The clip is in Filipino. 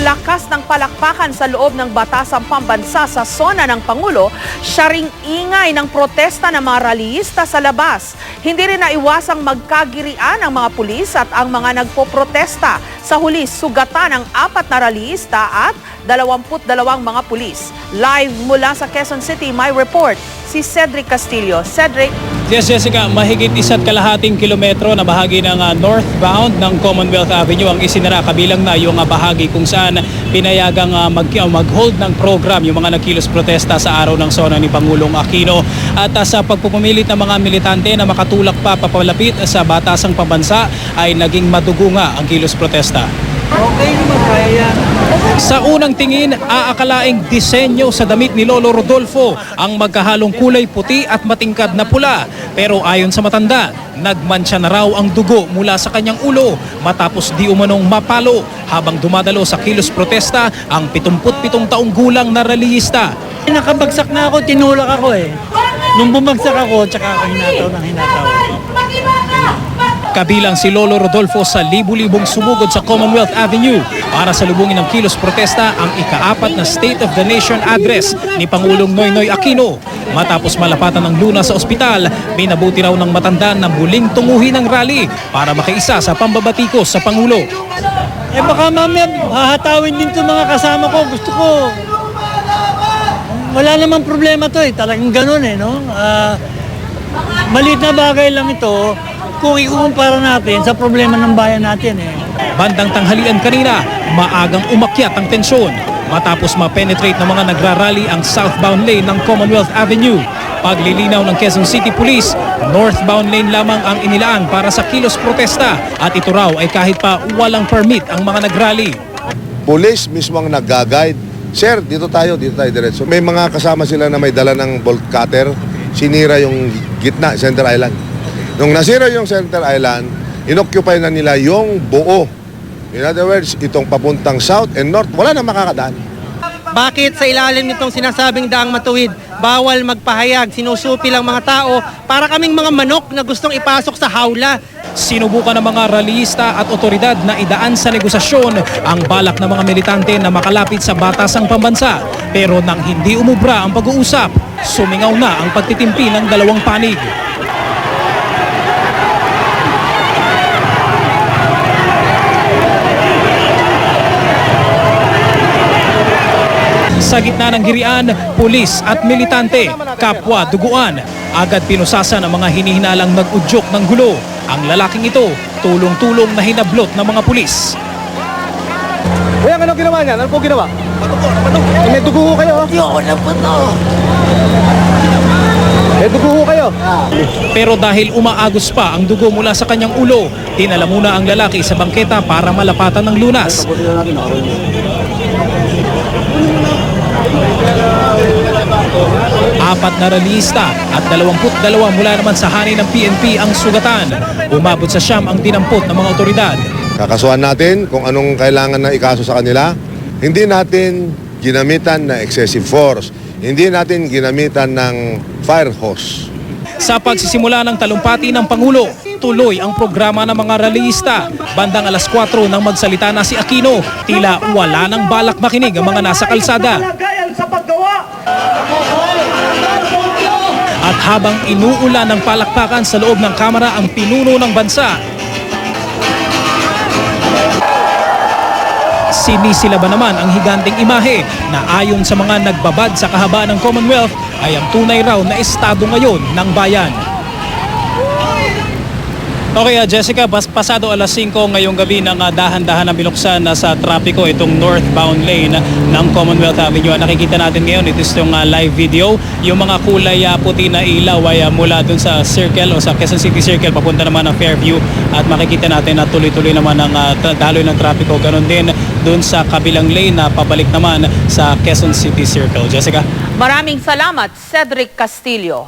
lakas ng palakpakan sa loob ng batasang pambansa sa sona ng Pangulo, siya ring ingay ng protesta ng mga rallyista sa labas. Hindi rin naiwasang magkagirian ang mga pulis at ang mga nagpoprotesta. Sa huli, sugatan ang 4 na rallyista at 22 mga pulis. Live mula sa Quezon City, may report si Cedric Castillo. Cedric. Yes, Jessica, mahigit 1.5 kilometro na bahagi ng northbound ng Commonwealth Avenue ang isinara, kabilang na yung bahagi kung saan pinayagang mag-hold ng program yung mga nagkilos protesta sa araw ng sona ni Pangulong Aquino. At sa pagpupumilit ng mga militante na makatulak pa papalapit sa batasang pambansa ay naging madugo nga ang kilos protesta. Okay naman, kaya yan. Sa unang tingin, aakalaing disenyo sa damit ni Lolo Rodolfo ang magkahalong kulay puti at matingkad na pula. Pero ayon sa matanda, nagmantsa na raw ang dugo mula sa kanyang ulo matapos di umanong mapalo habang dumadalo sa kilos protesta ang 77 taong gulang na rallyista. Nakabagsak na ako, tinulak ako eh. Nung bumagsak ako, tsaka ako hinataw ng hinataw. Kabilang si Lolo Rodolfo sa libu-libong sumugod sa Commonwealth Avenue para salubungin ng kilos protesta ang ika-4 na State of the Nation address ni Pangulong Noynoy Aquino. Matapos malapatan ng luna sa ospital, minabuti raw ng matanda na muling tunguhin ang rally para makiisa sa pambabatikos sa Pangulo. Eh baka mamaya hahatawin din to mga kasama ko. Gusto ko. Wala namang problema to eh. Talagang ganun eh, no? Maliit na bagay lang ito kung ikukumpara natin sa problema ng bayan natin eh. Bandang tanghalian kanina, maagang umakyat ang tensyon matapos ma-penetrate ng mga nagrarally ang southbound lane ng Commonwealth Avenue. Paglilinaw ng Quezon City Police, northbound lane lamang ang inilaan para sa kilos protesta at ito raw ay kahit pa walang permit ang mga nagrally. Police mismo ang nag-guide. Sir, dito tayo diretso. May mga kasama sila na may dala ng bolt cutter, sinira yung gitna, Center Island. Nung nasira yung Center Island, inoccupy na nila yung buo. In other words, itong papuntang south and north, wala na makakadaan. Bakit sa ilalim nitong sinasabing daang matuwid, bawal magpahayag, sinusupi lang mga tao para kaming mga manok na gustong ipasok sa hawla? Sinubukan ng mga rallyista at otoridad na idaan sa negosasyon ang balak ng mga militante na makalapit sa batasang pambansa. Pero nang hindi umubra ang pag-uusap, sumingaw na ang pagtitimpi ng dalawang panig. Sa gitna ng hirian, pulis at militante, kapwa duguan, agad pinusasan ang mga hinihinalang nag-udyok ng gulo. Ang lalaking ito, tulong-tulong na hinablot ng mga pulis. Kuya, anong ginawa niyan? Ano po ginawa? Patok. May dugo ho kayo? Hindi ako na pato. May dugo ho kayo? Pero dahil umaagos pa ang dugo mula sa kanyang ulo, tinala muna ang lalaki sa bangketa para malapatan ng lunas. Apat na rallyista at 22 mula naman sa hanay ng PNP ang sugatan. Umabot sa siyam ang dinampot ng mga otoridad. Kakasuhan natin kung anong kailangan na ikaso sa kanila. Hindi natin ginamitan na excessive force. Hindi natin ginamitan ng fire hose. Sa pagsisimula ng talumpati ng Pangulo, tuloy ang programa ng mga rallyista. Bandang 4:00 nang magsalita na si Aquino, tila wala nang balak makinig ang mga nasa kalsada. At habang inuulan ng palakpakan sa loob ng kamera ang pinuno ng bansa, sinisilaban naman ang higanting imahe na ayon sa mga nagbabad sa kahabaan ng Commonwealth ay ang tunay raw na estado ngayon ng bayan. Okay, Jessica, pasado 5:00 ngayong gabi nang dahan-dahan na binuksan sa trapiko itong northbound lane ng Commonwealth Avenue. Nakikita natin ngayon, ito itong live video. Yung mga kulay puti na ilaw ay mula dun sa circle o sa Quezon City Circle papunta naman ng Fairview at makikita natin na tuloy-tuloy naman ang daloy ng trapiko. Ganon din dun sa kabilang lane na pabalik naman sa Quezon City Circle. Jessica? Maraming salamat, Cedric Castillo.